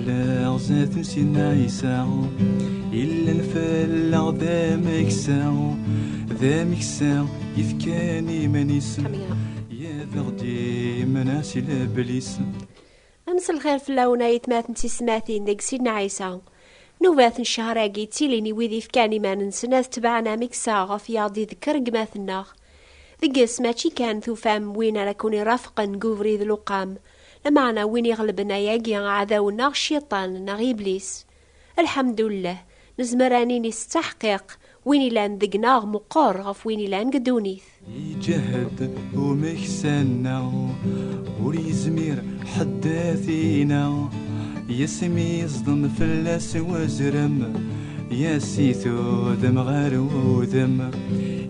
فلا زات نسينا عيسى إلا نفلا ذا مكسا يفكاني منيس يا ذغدي مناسي لابليس. أمس الخير في اللونة يتماثن تسماثين ديك سيدنا عيسى نوبات الشهراقي تيليني ويذي فكاني ما ننسناث تبعنا مكسا غف يعضي ذكر قماثنا ذقس ماشي كان ثوفام وين راكوني رافقا نقوفري ذو لقام لمعنا وين يغلبنا ياقي عذاونا الشيطان نغ إبليس. الحمد لله نزمراني نستحقيق وين لان ذقناغ مقار غف وين لان قدونيث يجهد ومكسنا وريزمير حداثينا يسمي صدم فلاس وزرم يا سيثو ذم غار وذم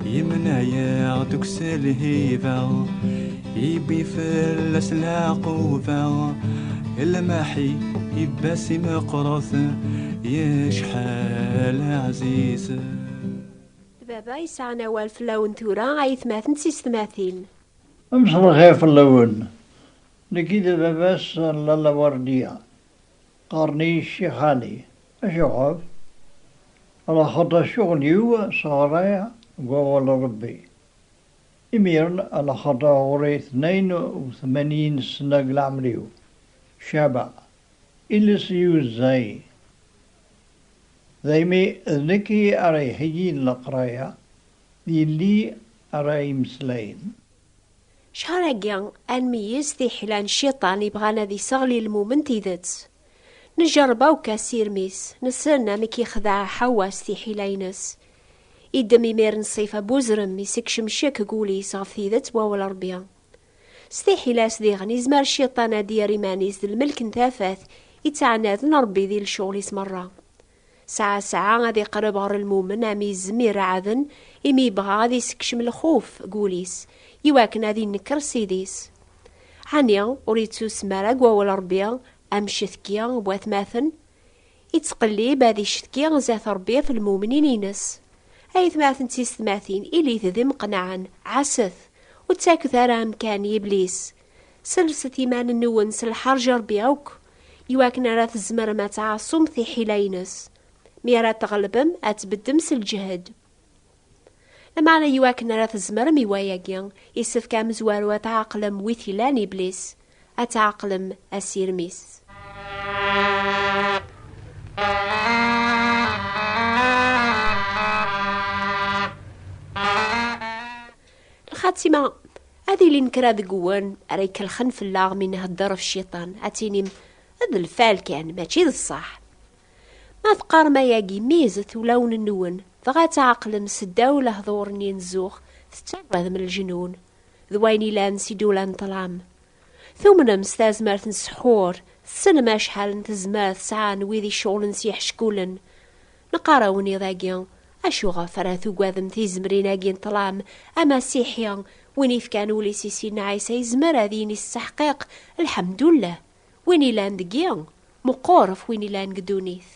يمنع يا تكسل هيفا يبي فلاس العقوفا الماحي يباسي مقرث يا شحال عزيز. بابا يسعنا والفلاون ثورا عيث ماثن سيستماثين أمس الخير في اللون لكيد باباس لالا وردية قارني الشيخاني أشوف على خطى شغلي وصغري وقول ربي إميرن على خطى غوري 82 سنة قلعمريو شابع إلا سيوز زي ذيمي ذكي أري حجين لقرايا اللي أري مسلين شهراقيا أنميز ذي حلان الشيطان يبغانا ذي صغلي المومن تيذت نجرباو كاسير ميس نسرنا مكي خدع حواس ذي حلينس إدمي مير نصيفة بوزرم يسكش مشيك قولي صغف تيذت واول ربيا ستي حلاس ذي غني زمار الشيطان دياري مانيز ذي الملك نتافات يتعناد نربي ذي الشغل يسمرا ساعة غادي قرب غير المومن عمي زمير عاذن إمي بغا غادي يسكشم الخوف قوليس يواكن هذي نكر سيديس عنيا وريتسو سمارا قواول ربيا أم شثكيا بوات ماثن يتقليب هذي شثكيا زات ربيا في المؤمنين ينس أيث ماثن تيستماثين إلي تذي مقنعا عسث وتاك ذارا مكان إبليس سلسة إيمان النونس الحرج ربياوك يواكن راث الزمر ما تعصم في حلينس ميرا تغلبم أتبدمس الجهد لمعنى يواكن راث الزمر ميواياقيا يسف كام زوار وتعقلم ويثلان إبليس أتعقلم أسير ميس. الخاتمة هذه اللي نكرا ذقوان أريك الخنف اللاغ من هالضرف الشيطان أتيني هذا الفال كان ماشي ذا الصح ما ثقار ما ياقي ميزة ولون النون فغات عقل مسداو لهضور نينزوخ تتعبد من الجنون ذويني لان سيدو لان طلام ثم مستازمرت نسحور السنة ما شحال نتزمات سعان ويذي شغل نسيح شكولا نقاراوني ذاقيا أشو غفراثو قاذم تيزمرين اقين طلام أما سيحيا ويني فكانو لي سيسينا عيسى يزمر هذيني السحقيق الحمد لله ويني لان دقيا مقورف ويني لان قدونيث.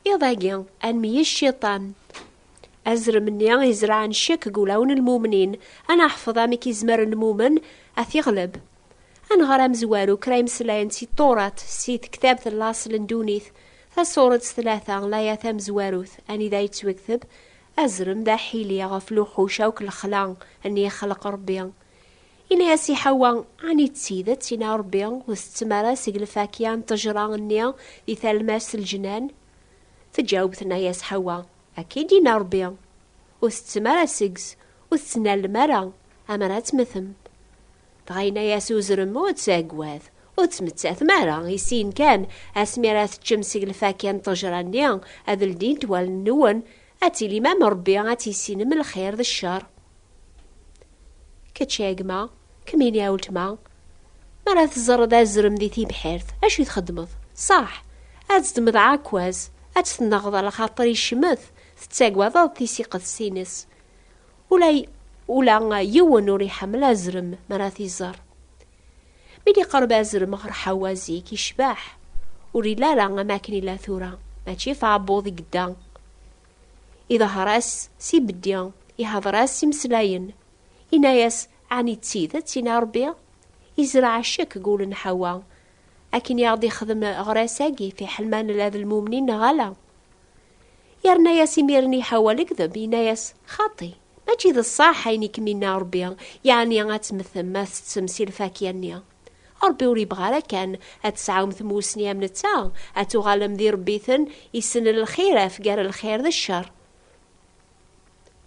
يضاقيا أنمي الشيطان أزر مني يزرع نشك قولون المؤمنين أنا أحفظ ميكي زمر المؤمن أثيغلب أنا غرام زوارو كرايم سلاين سي طورات سي كتابة اللاصل ندونيث فصورة 3 لا يثام زواروث أني ذا يتوكثب أزرم ذا حيلي غفلو حوشاوك الخلان أني يخلق ربيا إني هاسي حوا عني تسيدت سينا ربيا وستمارا سيقل فاكيان تجران النيا ذي ثالماس الجنان تجاوبتنا ياس حوا أكيد ينا ربيا وستمارا سيقز وستنا المرا أمرات مثم تغينا ياسو زرم وتساقواذ وتمتاث مارا يسين كان أسميرات تشمسي الفاكيان تجرانيا هذا الدين توال النون أتي لي ما مربيا أتي سين من الخير ذا الشر كتشاقما كمين ياولتما مرا تزرد أزرم ذي تي بحيرث أشو تخدمض صح أتدمض عاكواز أتتنغض على خاطر يشمث تتساقواذ تيسيق السينس ولا يون وري حمل أزرم مراتي الزر ميدي قرب أزرم غر حوازي كيشباح وري لا أماكن لا ثورة ماشي فعبوضي قدام إذا هراس سي بديان يهضراس سي مسلاين إناياس عني تسيدت إنا ربي يزرع الشك قول حوا، أكن يغدي يخدم غراساقي في حلمان لهذا المؤمنين غلا. يرنا ياس يميرني حوا الكذب إناياس خاطي ماشي ذا الصح عينيك منا ربي، يعني غتمثل ما تتمثل فاكيانيا ربي وري بغالا كان هتسعاوم ثموسنيا من التا هتوغالم ذي ربيثن يسن الخير أفقار الخير ذا الشر.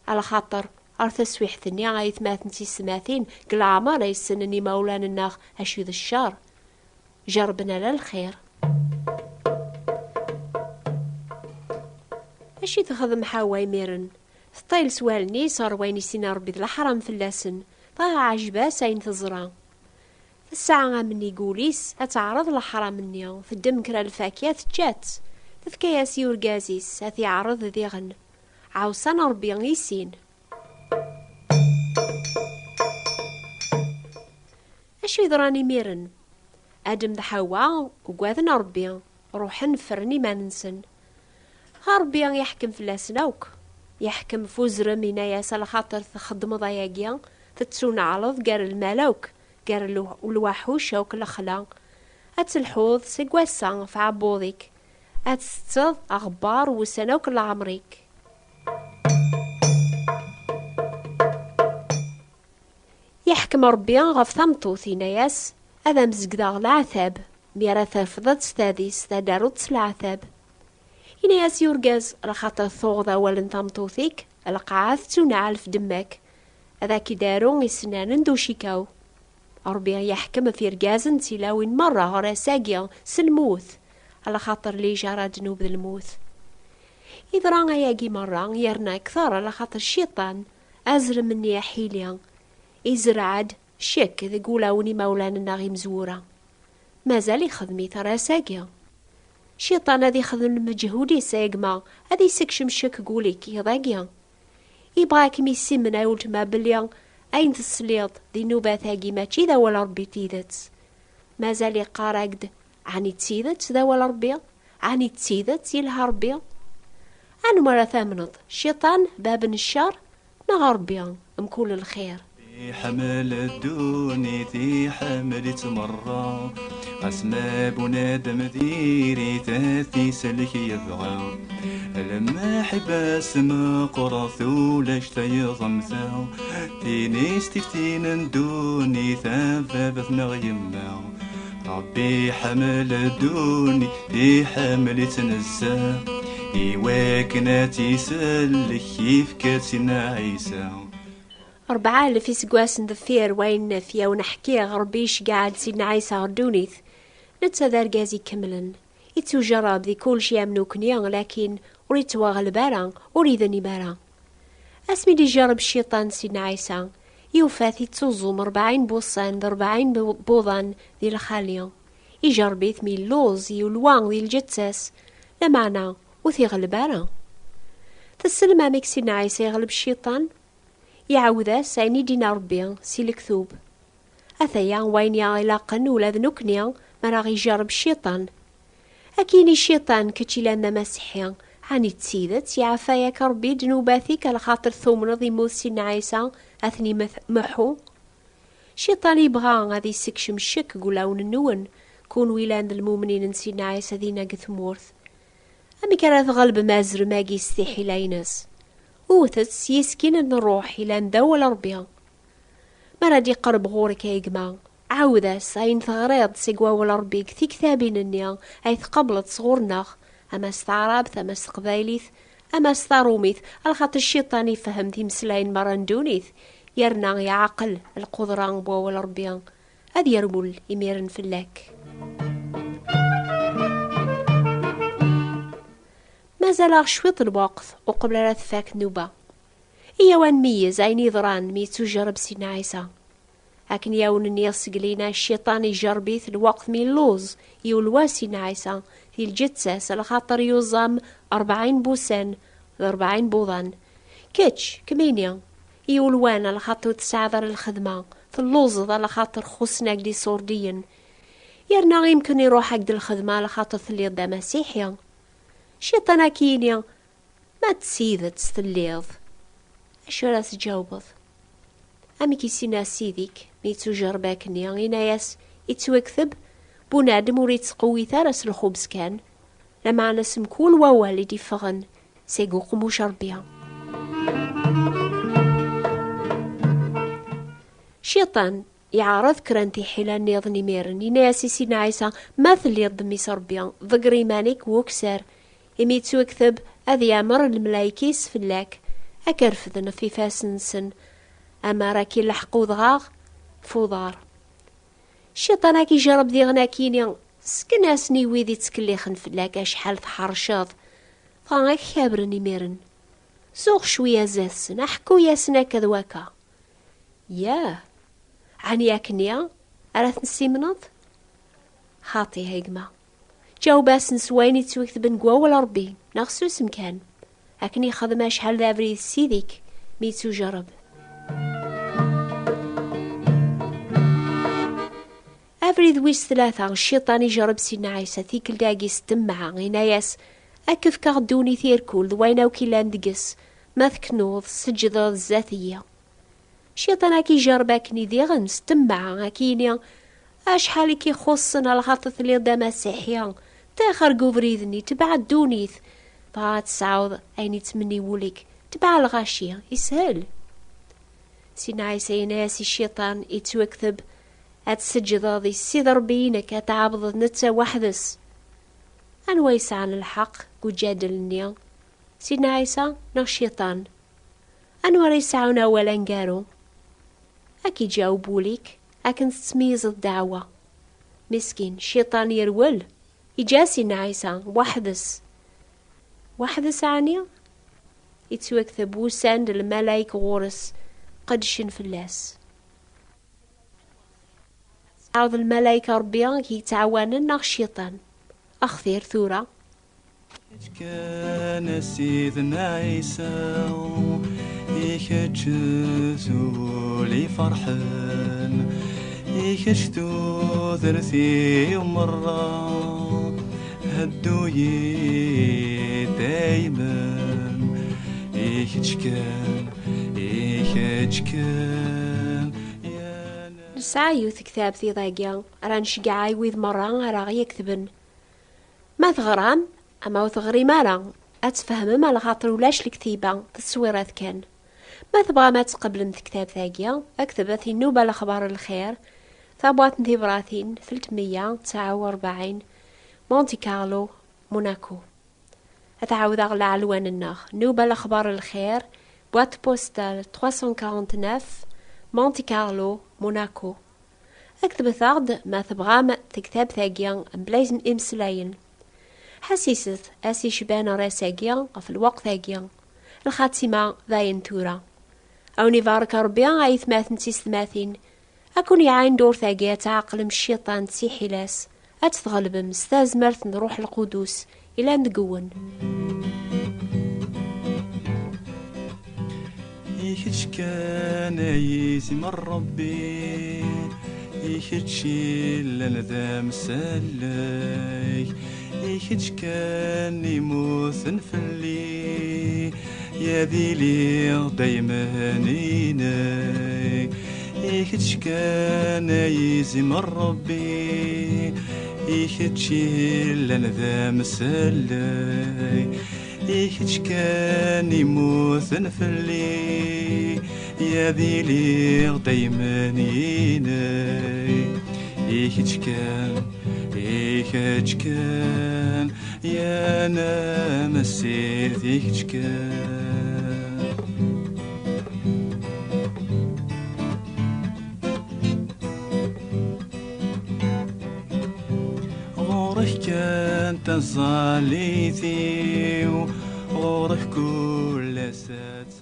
على خاطر أرث سويح ثنيا غايثماثن تيسماثين قل عمارة يسنني مولان الناغ أشو ذا الشر جربنا للخير. أشي تخدم حوا يميرن ثطيل سوالني صار وين يسينا ربي ذا الحرام في اللسن طاها عجبا ساين تزرع الساعة من يقوليس أتعرض لحرام مني تدم كرا الفاكيات جات تذكياسي ورقازيس هثي عرض ذي غن عاوسان ربي يسين. أشو يدراني ميرن أدم ذا حوا وقاذن ربي روحن فرني ما ننسن ربي يحكم في اللاسنوك يحكم فوزر من ياس على خاطر تخدم ضياقيا تتسون عرض قار المالوك قار الوحوش وك الأخلا أتلحوظ سيقواسا في عبوضيك أتستض أخبار وسنوك العمريك. يحكم ربي غف ثمطوث ناياس هذا مزقدا العذاب ميراث فضت ستاديس تدارت العذاب إناياس يورقاز لخاطر ثوغ ولن ثمطوثيك القعاث تنعل في دمك هذا كدارو يسنان ندوشيكاو ربي يحكم في رقاز تلاوين مرة غراساقيا سلموث على خاطر لي جرى جنوب الموث. إذا رانا ياقي مرة يرنا أكثر على خاطر الشيطان أزر مني يا حيليا إزرعد شك ذي قولاوني مولانا ناغي مزورة مازال يخدمي تراساقيا الشيطان هذي يخدم المجهودي سايقما هذي يسكشم شك قوليك يضاقيا يبغاك ميسي من أولت ما بليا أين تسليط ذي نوباثاقي ماشي ذا ولا ربي تيدت مازال يقارقد عني تسيدت ذا ولا ربي عني تسيدت يلها ربي. أنا مرة ثامنط الشيطان باب الشر نغا ربي مكول الخير حمل الدوني ذي حمل تمرة أسماب ونادم ذيري تاثي سلك يبغى لما حباس ما قرث ولاش تيضمثا تيني استفتين ندوني ثابت نغيما ربي حمل الدوني ذي حمل تنزى إيواكنا سلك يفكاتنا عيسى 4000 يسقواس ندفير وين فيا ونحكي غربيش قاعد سيدنا عيسى غردونيث نتا ذا رقازي كملن يتو جرب ذي كل شي يمنوكنيا لكن وريت واغل بارا وريدني بارا اسمي دي جرب الشيطان سيدنا عيسى يوفاثي تزوم 40 بوصان 40 بوضان ذي الخالية يجربيث مي اللوز يولوان ذي الجتساس لمعنى وثي غلبارا تسلم عميك سيدنا عيسى يغلب الشيطان يعوذا سايني دينا ربي سي الكثوب أثيا وين يلاقن ولاد نكنيا ما راغي يجرب الشيطان أكيني الشيطان كتشيلانا مسيحيا هاني تسيدت يعفاياك ربي جنوباثيك على خاطر ثوم نظي موت سيدنا عيسى أثني محو الشيطان يبغى غادي يسكشم الشك قولاون النون كون ويلان المؤمنين سيدنا عيسى ذينا قثمورث أمي كانت غلب مازر ماقي يستحي لاينس وثت يسكن نروح إلى ندول ربيا مرادي قرب غورك يا جماعة عاوذا ساين ثغريض سيقوا ولا ربي كثي كثابين النيا أيث قبلت صغورنا أما استعراب ثم استقبايليث أما استروميث الخاطر الشيطان يفهم ذي مسلاين مرندونيث يرنا يا عقل القدران بوا ولا ربيا هذ يرمل يميرن فلاك مازال شويط الوقت وقبل لا تفاك نوبة إيا وان ميز عيني يضران ميتو جرب سيدنا عيسى لكن ياون النياس قلينا الشيطان يجربيث الوقت من اللوز يولوا سيدنا عيسى في الجتساس على خاطر يوزام 40 بوسان 40 بوضان كيتش كمينيا يولوان على خاطر تسعذر الخدمة في اللوز على خاطر خصنا قدي صورديا يرنا يمكن يروح عقد الخدمة على خاطر ثليض دا مسيحيا شيطانا كينيا ما تسيدت ثليض أشو راس تجاوبض أمي كيسينا سيديك ميتو جرباكني إناياس يتوكثب بنادم وريت تقوي ثارس الخبز كان لما نسم كل ووالي دي فغن سيقو قموش ربيها. شيطان يعرض كرانتي حيلا نيضني ميرن يناسي سيدنا عيسى مثل يضمي سربيا ضقري مانيك وكسر يميتو يكتب أذي أمر الملايكيس فلاك أكرفذن في فاسنسن أما راكي لحقو ضغاغ فوضار. الشيطان كي جرب ذي غناكيني سكناسني ويدي تكليخن فلاك أشحال تحرشاض فغاك خابرني ميرن سوغ شوية زاسن أحكو ياسنا كذواكا ياه عني ياكنيا أراث نسيمنض خاطي هيقما جاو باس نسويني تويكت بن قوا ولا ربي نغسو سمكان أكني خدمة شحال ذا بريد سيديك ميتو جرب. أفريد ويس ثلاثة الشيطان يجرب سيدنا عيسى ثيكل داقي ستمعا غيناياس أكف كاردوني ثيركول ذوينا وكيلان دقس ماثكنوض سجد الذاتية. الشيطان كي جرباكني ذي غنس تمعا أكينيا أشحالي كي خصنا الخطث اللي دا مسيحيا تاخر قوفريذني تبع الدونيث طاعت سعوض أيني تمني وليك تبع الغاشية يسهل. سيدنا عيسى يناسي الشيطان يتوكثب أتسجد ذي السيد ربينك أتعبض نتا وحدس أنوا يسعن الحق وجادلني سيدنا عيسى نغ الشيطان أنوا يسعون أولا قارو أكي جاوبوا ليك أكن تسميز الدعوة مسكين الشيطان يرول يجا سيدنا عيسى وحدس عني يتوكثب وساند الملايك غورس قدشن في اللاس عوض الملايكة ربيان كي تعاونن نغ الشيطان أخثير ثورة كان سيدنا عيسى يخجزو لي فرحان يخجتو ذرثي مرة هدو دايما يخجكان نسعيوث كتاب ذي ضاقيا رانش قاعي ويذ مرة راغي يكتبن ما ثغرام أما وثغري مالا أتفهم ما الخاطر ولاش الكتيبة تصويرات كان ما تبغى ما تقبلن كتاب ثاقيا أكتبت النوبة لأخبار الخير ثابوات نثيبراثين 349 مونتي كارلو موناكو. أتعاود أغلى علوان الناخ نوبة لأخبار الخير بوات بوستال 349 مونتي كارلو موناكو. أكتب ثغد ما تبغى ما تكتاب ثاقيا بلايزن إمسلاين حسيست أسي شبان راساقيا في الوقت ثاقيا الخاتمة ذاين تورا أو نيفارك ربيا أي 38 أكون يعين دور ثاقيا تعقل الشيطان تسيحي لاس أتتغلب مستاز مرث نروح القدوس إلى نقون يخدش كان يزم ربي يخدش لنا ذا مسلاي يخدش كان يموثن فلي يا ذيلي دايما هنيناي يخدش كان يزم ربي يخدش لنا ذا مسلاي يخدش كان يموثن فلي يا ذيلي دايما هنيناي يخدش كان يا أنا مسيت يخدش كان غورك كان تنصاليتي وغورك كل سات